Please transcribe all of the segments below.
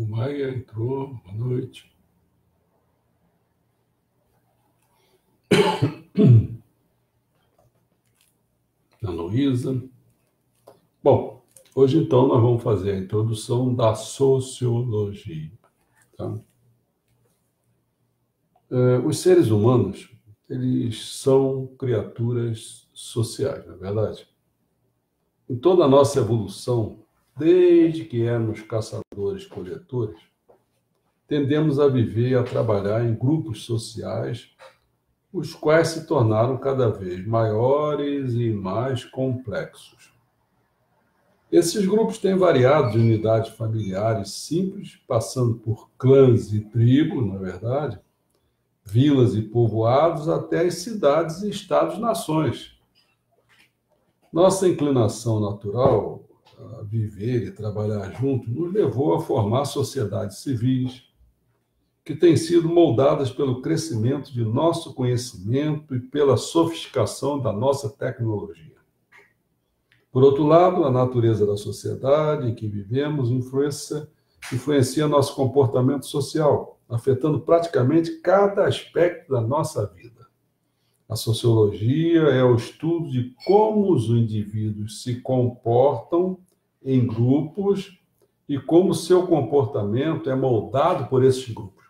Tiago Maia entrou, boa noite. Ana Luísa. Bom, hoje então nós vamos fazer a introdução da sociologia. Tá? Os seres humanos, eles são criaturas sociais, não é verdade? Em toda a nossa evolução, desde que éramos caçadores-coletores, tendemos a viver e a trabalhar em grupos sociais, os quais se tornaram cada vez maiores e mais complexos. Esses grupos têm variado de unidades familiares simples, passando por clãs e tribos, na verdade, vilas e povoados, até as cidades e estados-nações. Nossa inclinação natural a viver e trabalhar juntos nos levou a formar sociedades civis, que têm sido moldadas pelo crescimento de nosso conhecimento e pela sofisticação da nossa tecnologia. Por outro lado, a natureza da sociedade em que vivemos influencia nosso comportamento social, afetando praticamente cada aspecto da nossa vida. A sociologia é o estudo de como os indivíduos se comportam em grupos e como seu comportamento é moldado por esses grupos.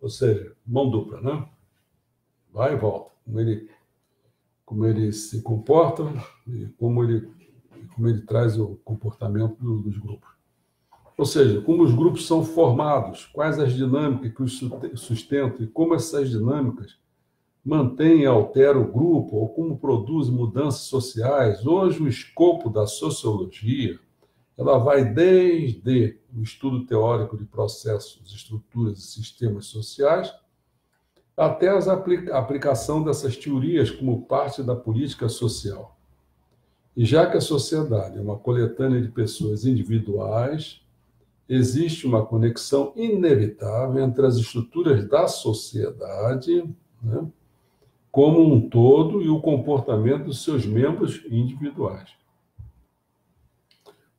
Ou seja, mão dupla, né? Vai e volta. Como ele se comporta e como ele traz o comportamento dos grupos. Ou seja, como os grupos são formados, quais as dinâmicas que os sustentam e como essas dinâmicas mantêm e alteram o grupo ou como produzem mudanças sociais. Hoje, o escopo da sociologia ela vai desde o estudo teórico de processos, estruturas e sistemas sociais, até a aplicação dessas teorias como parte da política social. E já que a sociedade é uma coletânea de pessoas individuais, existe uma conexão inevitável entre as estruturas da sociedade, né, como um todo, e o comportamento dos seus membros individuais.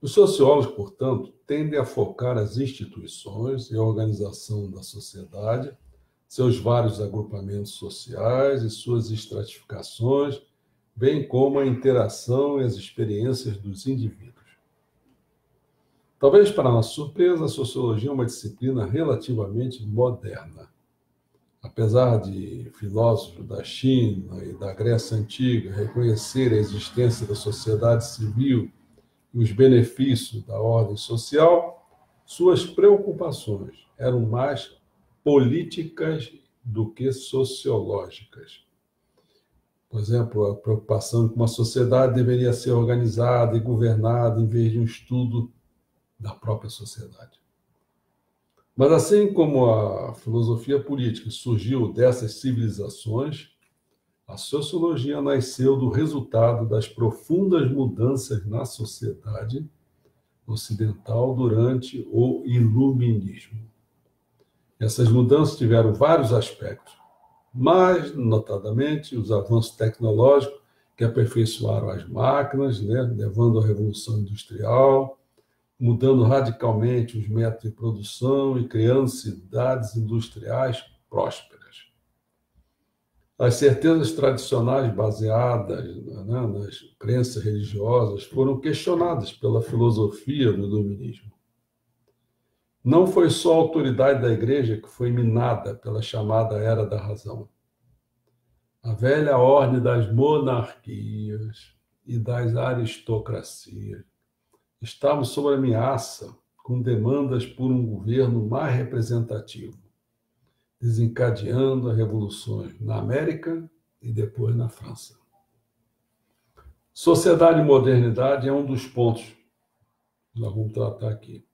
Os sociólogos, portanto, tendem a focar as instituições e a organização da sociedade, seus vários agrupamentos sociais e suas estratificações, bem como a interação e as experiências dos indivíduos. Talvez, para nossa surpresa, a sociologia é uma disciplina relativamente moderna. Apesar de filósofos da China e da Grécia Antiga reconhecerem a existência da sociedade civil e os benefícios da ordem social, suas preocupações eram mais políticas do que sociológicas. Por exemplo, a preocupação que uma sociedade deveria ser organizada e governada em vez de um estudo da própria sociedade. Mas assim como a filosofia política surgiu dessas civilizações, a sociologia nasceu do resultado das profundas mudanças na sociedade ocidental durante o Iluminismo. Essas mudanças tiveram vários aspectos, mais notadamente os avanços tecnológicos que aperfeiçoaram as máquinas, né, levando à Revolução Industrial, mudando radicalmente os métodos de produção e criando cidades industriais prósperas. As certezas tradicionais baseadas, né, nas crenças religiosas foram questionadas pela filosofia do Iluminismo. Não foi só a autoridade da Igreja que foi minada pela chamada Era da Razão. A velha ordem das monarquias e das aristocracias estavam sob ameaça, com demandas por um governo mais representativo, desencadeando as revoluções na América e depois na França. Sociedade e modernidade é um dos pontos que nós vamos tratar aqui.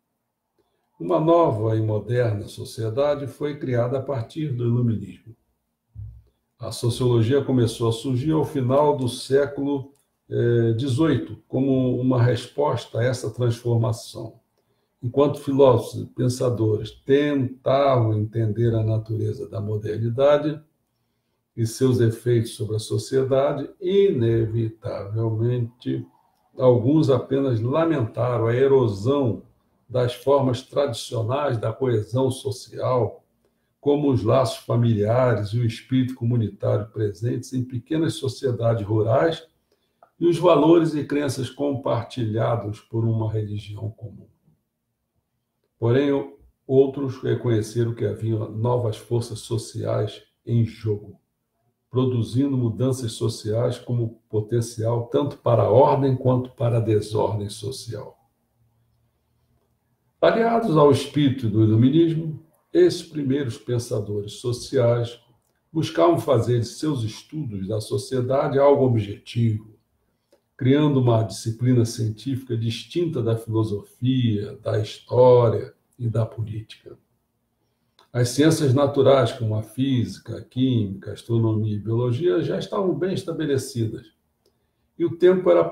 Uma nova e moderna sociedade foi criada a partir do Iluminismo. A sociologia começou a surgir ao final do século XVIII, como uma resposta a essa transformação. Enquanto filósofos e pensadores tentavam entender a natureza da modernidade e seus efeitos sobre a sociedade, inevitavelmente, alguns apenas lamentaram a erosão das formas tradicionais da coesão social, como os laços familiares e o espírito comunitário presentes em pequenas sociedades rurais e os valores e crenças compartilhados por uma religião comum. Porém, outros reconheceram que havia novas forças sociais em jogo, produzindo mudanças sociais como potencial tanto para a ordem quanto para a desordem social. Aliados ao espírito do iluminismo, esses primeiros pensadores sociais buscavam fazer de seus estudos da sociedade algo objetivo, criando uma disciplina científica distinta da filosofia, da história e da política. As ciências naturais, como a física, a química, a astronomia e a biologia, já estavam bem estabelecidas. E o tempo era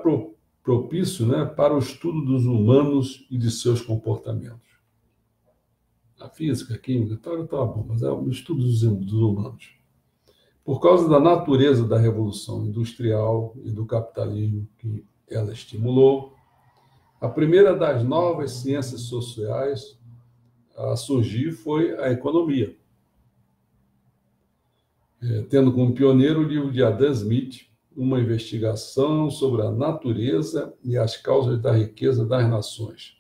propício, para o estudo dos humanos e de seus comportamentos. A física, a química, estava bom, mas é o estudo dos humanos. Por causa da natureza da Revolução Industrial e do capitalismo que ela estimulou, a primeira das novas ciências sociais a surgir foi a economia, tendo como pioneiro o livro de Adam Smith, uma investigação sobre a natureza e as causas da riqueza das nações.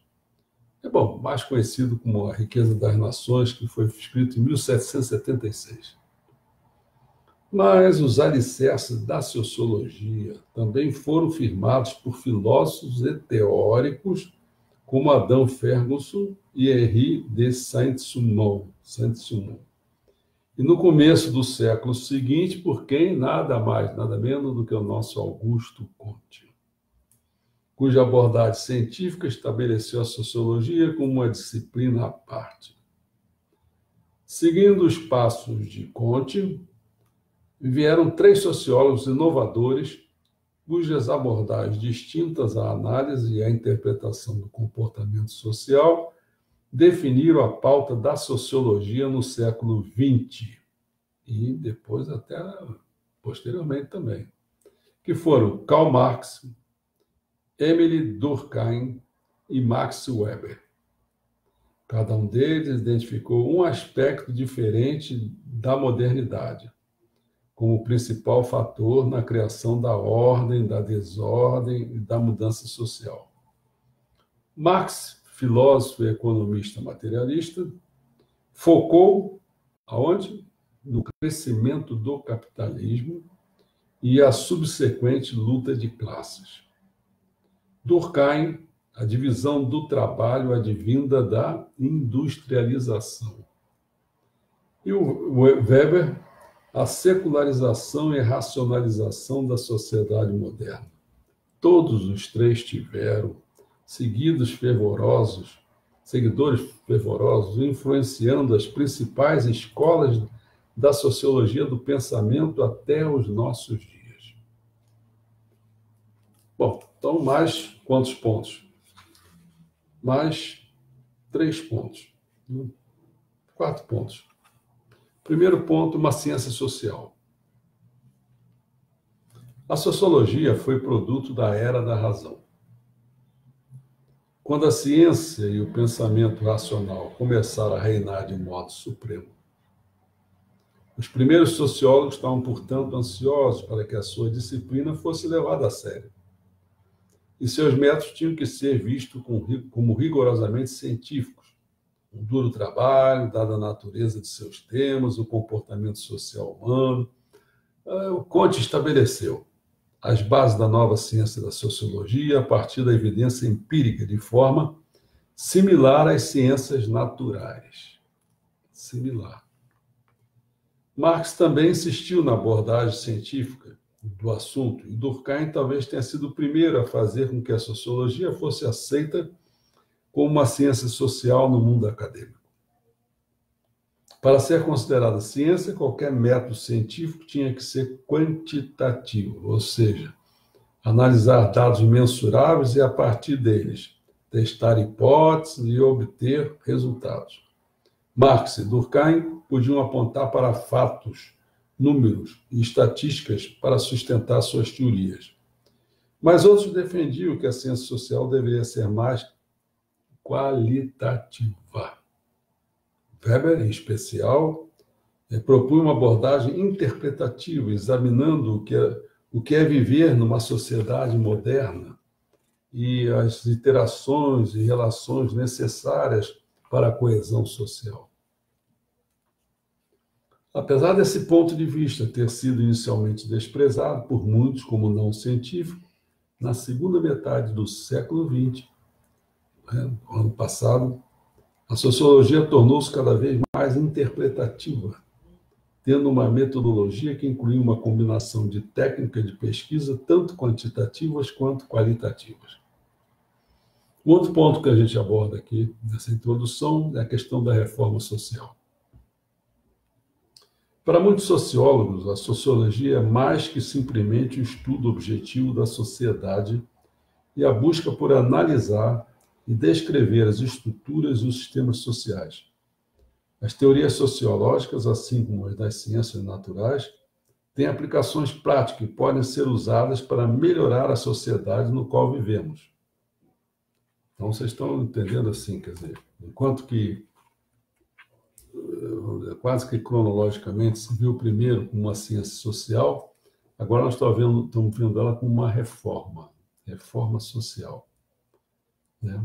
Mais conhecido como A Riqueza das Nações, que foi escrito em 1776. Mas os alicerces da sociologia também foram firmados por filósofos e teóricos como Adam Ferguson e Henri de Saint-Simon. E no começo do século seguinte, por quem? Nada mais, nada menos do que o nosso Augusto Comte, cuja abordagem científica estabeleceu a sociologia como uma disciplina à parte. Seguindo os passos de Comte, vieram 3 sociólogos inovadores, cujas abordagens distintas à análise e à interpretação do comportamento social definiram a pauta da sociologia no século XX e depois até posteriormente também, que foram Karl Marx, Émile Durkheim e Max Weber. Cada um deles identificou um aspecto diferente da modernidade, como principal fator na criação da ordem, da desordem e da mudança social. Marx, filósofo e economista materialista, focou aonde? No crescimento do capitalismo e a subsequente luta de classes. Durkheim, a divisão do trabalho advinda da industrialização. E o Weber, a secularização e racionalização da sociedade moderna. Todos os 3 tiveram seguidores fervorosos, influenciando as principais escolas da sociologia do pensamento até os nossos dias. Então, mais quantos pontos? Mais 3 pontos. 4 pontos. Primeiro ponto, uma ciência social. A sociologia foi produto da era da razão. Quando a ciência e o pensamento racional começaram a reinar de modo supremo, os primeiros sociólogos estavam, portanto, ansiosos para que a sua disciplina fosse levada a sério. E seus métodos tinham que ser vistos como rigorosamente científicos. Um duro trabalho, dada a natureza de seus temas, o comportamento social humano. O Comte estabeleceu as bases da nova ciência da sociologia a partir da evidência empírica, de forma similar às ciências naturais. Similar. Marx também insistiu na abordagem científica do assunto, e Durkheim talvez tenha sido o primeiro a fazer com que a sociologia fosse aceita como uma ciência social no mundo acadêmico. Para ser considerada ciência, qualquer método científico tinha que ser quantitativo, ou seja, analisar dados mensuráveis e, a partir deles, testar hipóteses e obter resultados. Marx e Durkheim podiam apontar para fatos, números e estatísticas para sustentar suas teorias. Mas outros defendiam que a ciência social deveria ser mais qualitativa. Weber, em especial, propunha uma abordagem interpretativa, examinando o que é viver numa sociedade moderna e as interações e relações necessárias para a coesão social. Apesar desse ponto de vista ter sido inicialmente desprezado por muitos como não científico, na segunda metade do século XX, no ano passado, a sociologia tornou-se cada vez mais interpretativa, tendo uma metodologia que incluía uma combinação de técnicas de pesquisa, tanto quantitativas quanto qualitativas. Um outro ponto que a gente aborda aqui nessa introdução é a questão da reforma social. Para muitos sociólogos, a sociologia é mais que simplesmente o estudo objetivo da sociedade e a busca por analisar e descrever as estruturas e os sistemas sociais. As teorias sociológicas, assim como as das ciências naturais, têm aplicações práticas e podem ser usadas para melhorar a sociedade no qual vivemos. Então, vocês estão entendendo assim, quer dizer, enquanto que quase que cronologicamente se viu primeiro como uma ciência social, agora nós estamos vendo ela como uma reforma social. Né?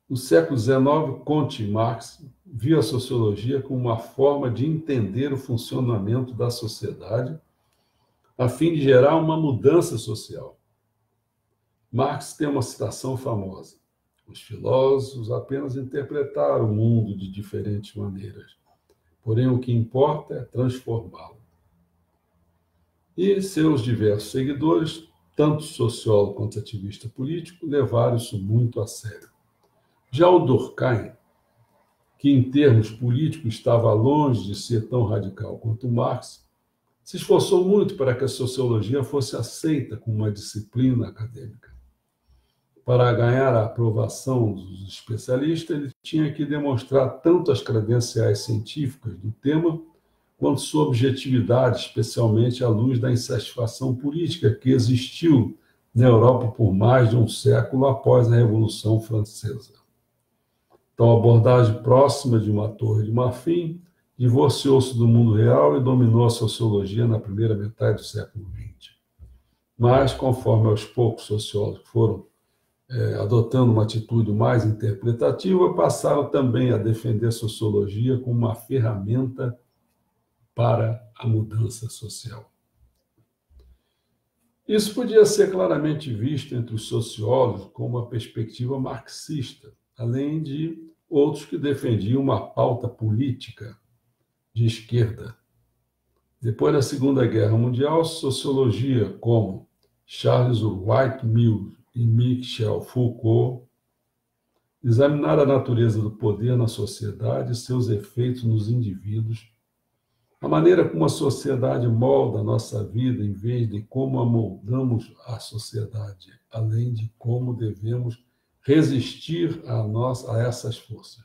No século XIX, Comte e Marx viu a sociologia como uma forma de entender o funcionamento da sociedade a fim de gerar uma mudança social. Marx tem uma citação famosa: os filósofos apenas interpretaram o mundo de diferentes maneiras, porém o que importa é transformá-lo. E seus diversos seguidores, tanto sociólogo quanto ativista político, levaram isso muito a sério. Já o Durkheim, que em termos políticos estava longe de ser tão radical quanto Marx, se esforçou muito para que a sociologia fosse aceita como uma disciplina acadêmica. Para ganhar a aprovação dos especialistas, ele tinha que demonstrar tanto as credenciais científicas do tema, quanto sua objetividade, especialmente à luz da insatisfação política que existiu na Europa por mais de um século após a Revolução Francesa. Então, a abordagem próxima de uma torre de marfim divorciou-se do mundo real e dominou a sociologia na primeira metade do século XX. Mas, conforme aos poucos sociólogos foram adotando uma atitude mais interpretativa, passaram também a defender a sociologia como uma ferramenta para a mudança social. Isso podia ser claramente visto entre os sociólogos como uma perspectiva marxista, além de outros que defendiam uma pauta política de esquerda. Depois da Segunda Guerra Mundial, sociologia como Charles Wright Mills e Michel Foucault examinar a natureza do poder na sociedade e seus efeitos nos indivíduos, a maneira como a sociedade molda a nossa vida em vez de como amoldamos a sociedade, além de como devemos resistir a essas forças.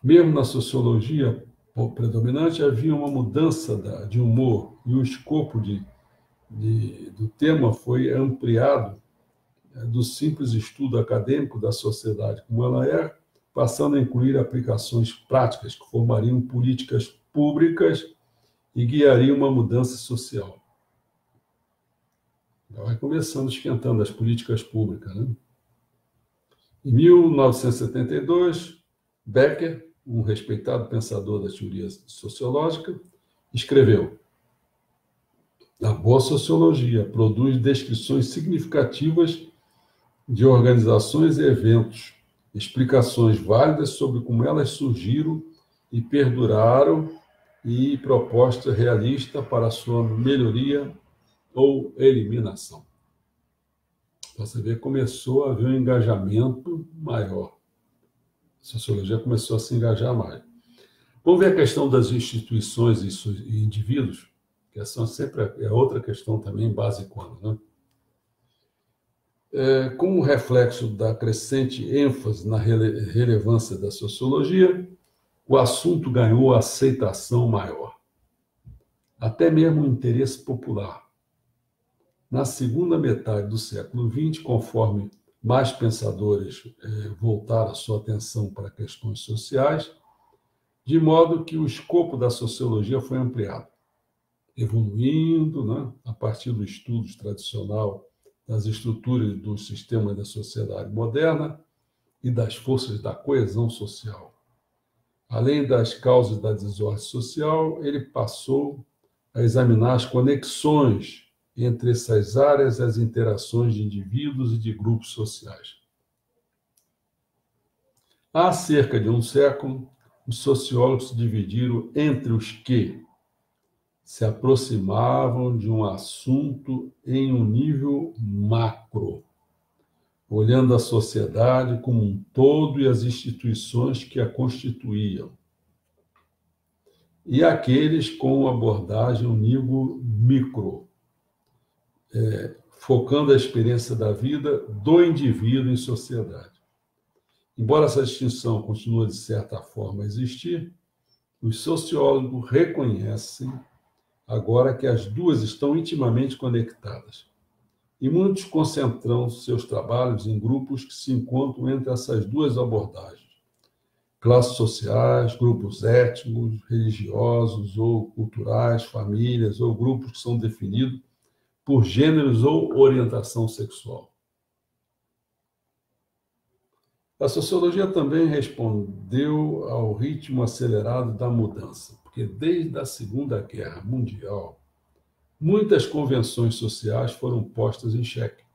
Mesmo na sociologia predominante, havia uma mudança de humor e o escopo do tema foi ampliado do simples estudo acadêmico da sociedade como ela é, passando a incluir aplicações práticas que formariam políticas públicas e guiariam uma mudança social. Vai começando esquentando as políticas públicas. Né? Em 1972, Becker, um respeitado pensador da teoria sociológica, escreveu: a boa sociologia produz descrições significativas de organizações e eventos, explicações válidas sobre como elas surgiram e perduraram e proposta realista para sua melhoria ou eliminação. Você vê, começou a haver um engajamento maior. A sociologia começou a se engajar mais. Vamos ver a questão das instituições e indivíduos, que essa sempre é outra questão também basicona, né? Como reflexo da crescente ênfase na relevância da sociologia, o assunto ganhou aceitação maior, até mesmo o interesse popular. Na segunda metade do século XX, conforme mais pensadores voltaram a sua atenção para questões sociais, de modo que o escopo da sociologia foi ampliado, evoluindo, né, a partir do estudo tradicional das estruturas do sistema da sociedade moderna e das forças da coesão social. Além das causas da desordem social, ele passou a examinar as conexões entre essas áreas e as interações de indivíduos e de grupos sociais. Há cerca de um século, os sociólogos se dividiram entre os que se aproximavam de um assunto em um nível macro, olhando a sociedade como um todo e as instituições que a constituíam, e aqueles com abordagem no nível micro, focando a experiência da vida do indivíduo em sociedade. Embora essa distinção continue, de certa forma, a existir, os sociólogos reconhecem agora que as duas estão intimamente conectadas. E muitos concentram seus trabalhos em grupos que se encontram entre essas duas abordagens: classes sociais, grupos étnicos, religiosos ou culturais, famílias ou grupos que são definidos por gêneros ou orientação sexual. A sociologia também respondeu ao ritmo acelerado da mudança, porque desde a Segunda Guerra Mundial, muitas convenções sociais foram postas em xeque.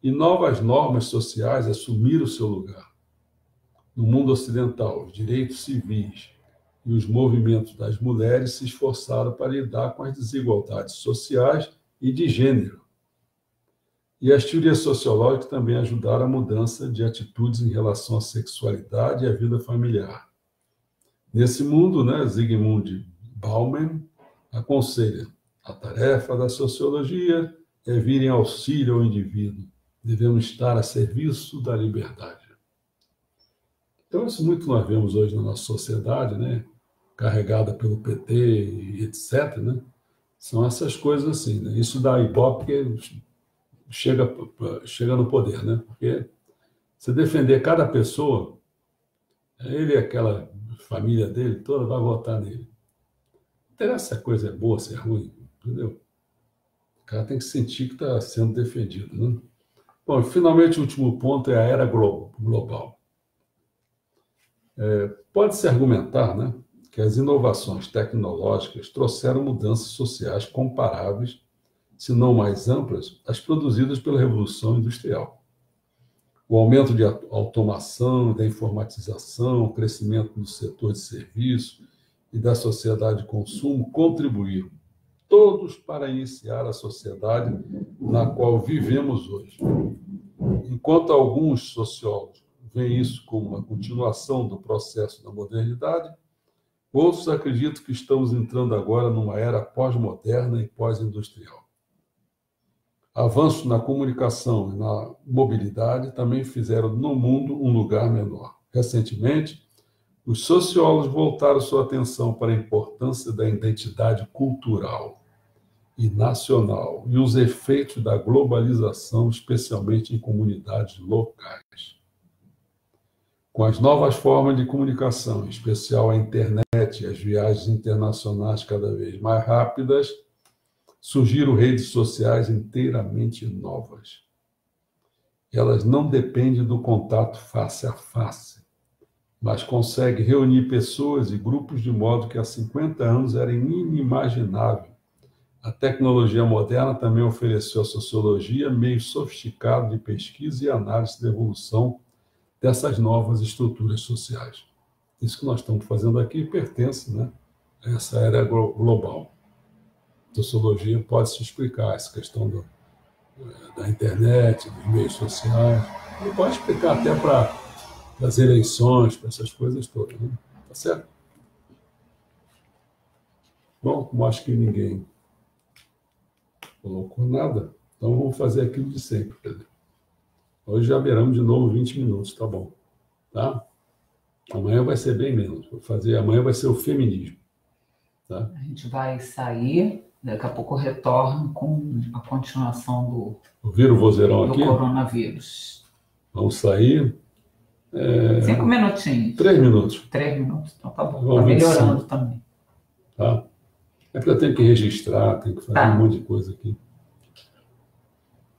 E novas normas sociais assumiram seu lugar. No mundo ocidental, os direitos civis e os movimentos das mulheres se esforçaram para lidar com as desigualdades sociais e de gênero. E as teorias sociológicas também ajudaram a mudança de atitudes em relação à sexualidade e à vida familiar. Nesse mundo, Zygmunt Bauman aconselha: a tarefa da sociologia é vir em auxílio ao indivíduo. Devemos estar a serviço da liberdade. Então, isso muito nós vemos hoje na nossa sociedade, carregada pelo PT e etc. São essas coisas assim. Isso dá ibope porque chega no poder, Porque se defender cada pessoa, ele e aquela família dele toda vai votar nele. Não interessa se a coisa é boa, se é ruim, entendeu? O cara tem que sentir que está sendo defendido, Bom, finalmente o último ponto é a era global. Pode-se argumentar, que as inovações tecnológicas trouxeram mudanças sociais comparáveis, se não mais amplas, às produzidas pela Revolução Industrial. O aumento de automação, da informatização, o crescimento do setor de serviço e da sociedade de consumo contribuíram, todos para iniciar a sociedade na qual vivemos hoje. Enquanto alguns sociólogos veem isso como uma continuação do processo da modernidade, outros acreditam que estamos entrando agora numa era pós-moderna e pós-industrial. Avanços na comunicação e na mobilidade também fizeram no mundo um lugar menor. Recentemente, os sociólogos voltaram sua atenção para a importância da identidade cultural e nacional e os efeitos da globalização, especialmente em comunidades locais. Com as novas formas de comunicação, em especial a internet e as viagens internacionais cada vez mais rápidas, surgiram redes sociais inteiramente novas. Elas não dependem do contato face a face, mas conseguem reunir pessoas e grupos de modo que há 50 anos era inimaginável. A tecnologia moderna também ofereceu à sociologia meios sofisticados de pesquisa e análise da evolução dessas novas estruturas sociais. Isso que nós estamos fazendo aqui pertence, a essa era global. A sociologia pode se explicar essa questão da internet, dos meios sociais, e pode explicar até para as eleições, para essas coisas todas, Tá certo? Bom, como acho que ninguém colocou nada, então vamos fazer aquilo de sempre, Pedro. Hoje já veremos de novo 20 minutos, tá bom? Tá? Amanhã vai ser bem menos. Amanhã vai ser o feminismo. Tá? A gente vai sair Daqui a pouco eu retorno com a continuação Ouvir o vozeirão do aqui? coronavírus. Vamos sair. 5 minutinhos. 3 minutos. 3 minutos, então tá bom. Vamos Tá melhorando 25. também. Tá? É porque eu tenho que registrar, tenho que fazer Tá. um monte de coisa aqui.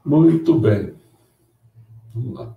Muito bem. Vamos lá.